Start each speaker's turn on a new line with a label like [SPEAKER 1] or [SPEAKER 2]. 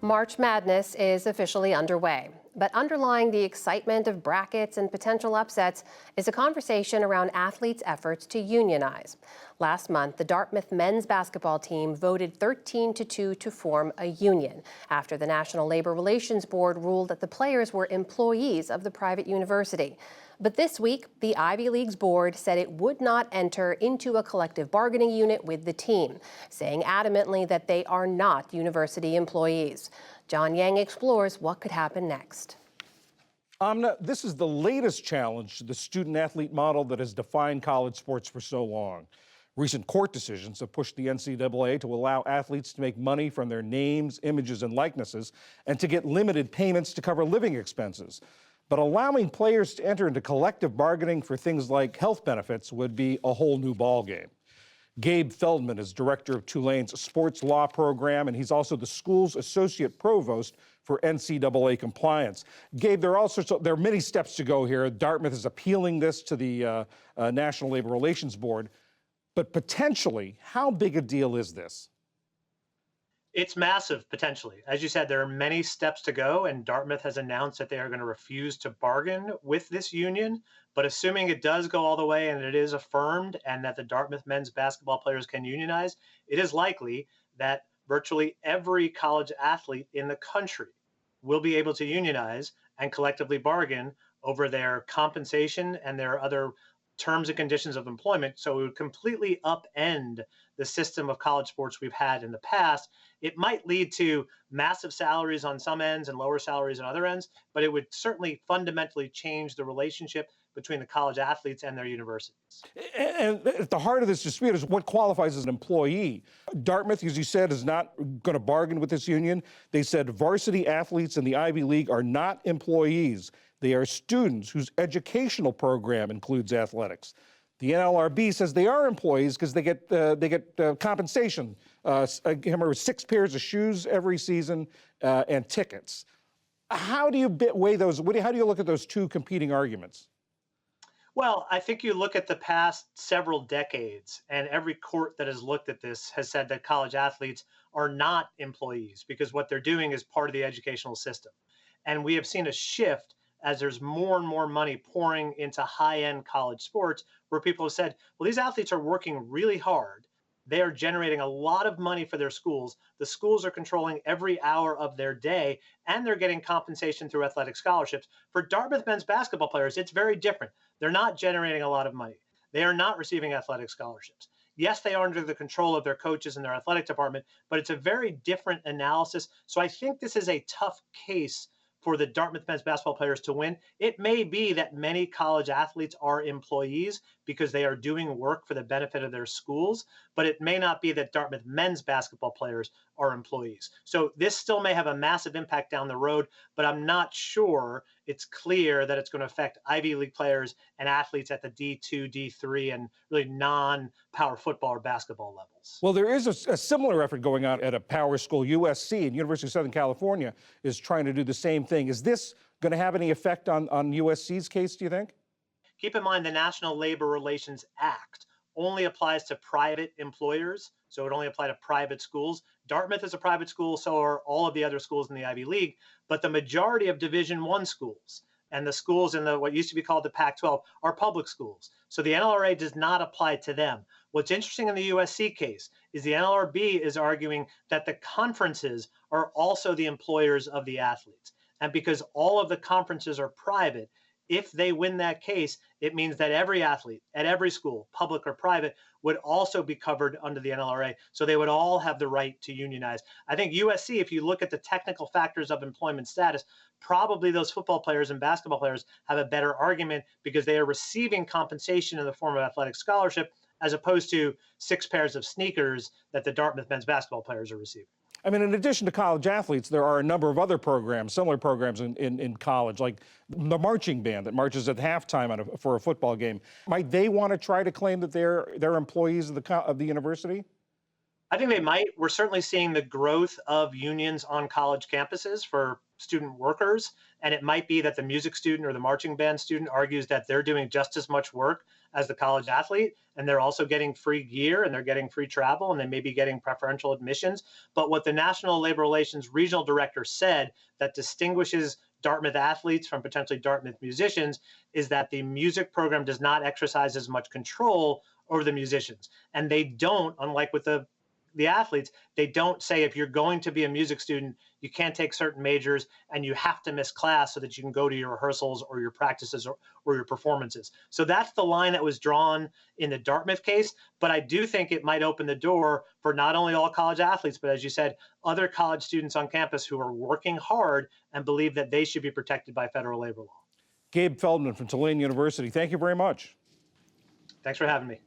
[SPEAKER 1] March Madness is officially underway, but underlying the excitement of brackets and potential upsets is a conversation around athletes' efforts to unionize. Last month, the Dartmouth men's basketball team voted 13-2 to form a union after the National Labor Relations Board ruled that the players were employees of the private university. But this week, the Ivy League's board said it would not enter into a collective bargaining unit with the team, saying adamantly that they are not university employees. John Yang explores what could happen next.
[SPEAKER 2] Amna, this is the latest challenge to the student-athlete model that has defined college sports for so long. Recent court decisions have pushed the NCAA to allow athletes to make money from their names, images, and likenesses, and to get limited payments to cover living expenses. But allowing players to enter into collective bargaining for things like health benefits would be a whole new ballgame. Gabe Feldman is director of Tulane's sports law program, and he's also the school's associate provost for NCAA compliance. Gabe, there are many steps to go here. Dartmouth is appealing this to the National Labor Relations Board. But potentially, how big a deal is this?
[SPEAKER 3] It's massive, potentially. As you said, there are many steps to go, and Dartmouth has announced that they are going to refuse to bargain with this union. But assuming it does go all the way and it is affirmed and that the Dartmouth men's basketball players can unionize, it is likely that virtually every college athlete in the country will be able to unionize and collectively bargain over their compensation and their other terms and conditions of employment. So it would completely upend the system of college sports we've had in the past. It might lead to massive salaries on some ends and lower salaries on other ends, but it would certainly fundamentally change the relationship between the college athletes and their universities.
[SPEAKER 2] And at the heart of this dispute is what qualifies as an employee. Dartmouth, as you said, is not going to bargain with this union. They said varsity athletes in the Ivy League are not employees. They are students whose educational program includes athletics. The NLRB says they are employees because they get compensation. I remember 6 pairs of shoes every season and tickets. How do you weigh those? How do you look at those two competing arguments?
[SPEAKER 3] Well, I think you look at the past several decades, and every court that has looked at this has said that college athletes are not employees because what they're doing is part of the educational system. And we have seen a shift as there's more and more money pouring into high-end college sports where people have said, well, these athletes are working really hard. They are generating a lot of money for their schools. The schools are controlling every hour of their day, and they're getting compensation through athletic scholarships. For Dartmouth men's basketball players, it's very different. They're not generating a lot of money. They are not receiving athletic scholarships. Yes, they are under the control of their coaches and their athletic department, but it's a very different analysis. So I think this is a tough case for the Dartmouth men's basketball players to win. It may be that many college athletes are employees because they are doing work for the benefit of their schools, but it may not be that Dartmouth men's basketball players are employees. So this still may have a massive impact down the road, but I'm not sure it's clear that it's going to affect Ivy League players and athletes at the D2, D3, and really non-power football or basketball levels.
[SPEAKER 2] Well, there is a similar effort going on at a power school. USC and University of Southern California is trying to do the same thing. Is this going to have any effect on USC's case, do you think?
[SPEAKER 3] Keep in mind the National Labor Relations Act only applies to private employers, so it only applies to private schools. Dartmouth is a private school, so are all of the other schools in the Ivy League, but the majority of Division I schools and the schools in what used to be called the Pac-12 are public schools. So the NLRA does not apply to them. What's interesting in the USC case is the NLRB is arguing that the conferences are also the employers of the athletes. And because all of the conferences are private, if they win that case, it means that every athlete at every school, public or private, would also be covered under the NLRA. So they would all have the right to unionize. I think USC, if you look at the technical factors of employment status, probably those football players and basketball players have a better argument because they are receiving compensation in the form of athletic scholarship as opposed to 6 pairs of sneakers that the Dartmouth men's basketball players are receiving.
[SPEAKER 2] I mean, in addition to college athletes, there are a number of other programs, similar programs in college, like the marching band that marches at halftime for a football game. Might they want to try to claim that they're employees of the university?
[SPEAKER 3] I think they might. We're certainly seeing the growth of unions on college campuses for student workers, and it might be that the music student or the marching band student argues that they're doing just as much work as the college athlete, and they're also getting free gear and they're getting free travel and they may be getting preferential admissions. But what the National Labor Relations Regional Director said that distinguishes Dartmouth athletes from potentially Dartmouth musicians is that the music program does not exercise as much control over the musicians. And they don't, unlike with the athletes, they don't say if you're going to be a music student, you can't take certain majors and you have to miss class so that you can go to your rehearsals or your practices or your performances. So that's the line that was drawn in the Dartmouth case. But I do think it might open the door for not only all college athletes, but as you said, other college students on campus who are working hard and believe that they should be protected by federal labor law.
[SPEAKER 2] Gabe Feldman from Tulane University, thank you very much.
[SPEAKER 3] Thanks for having me.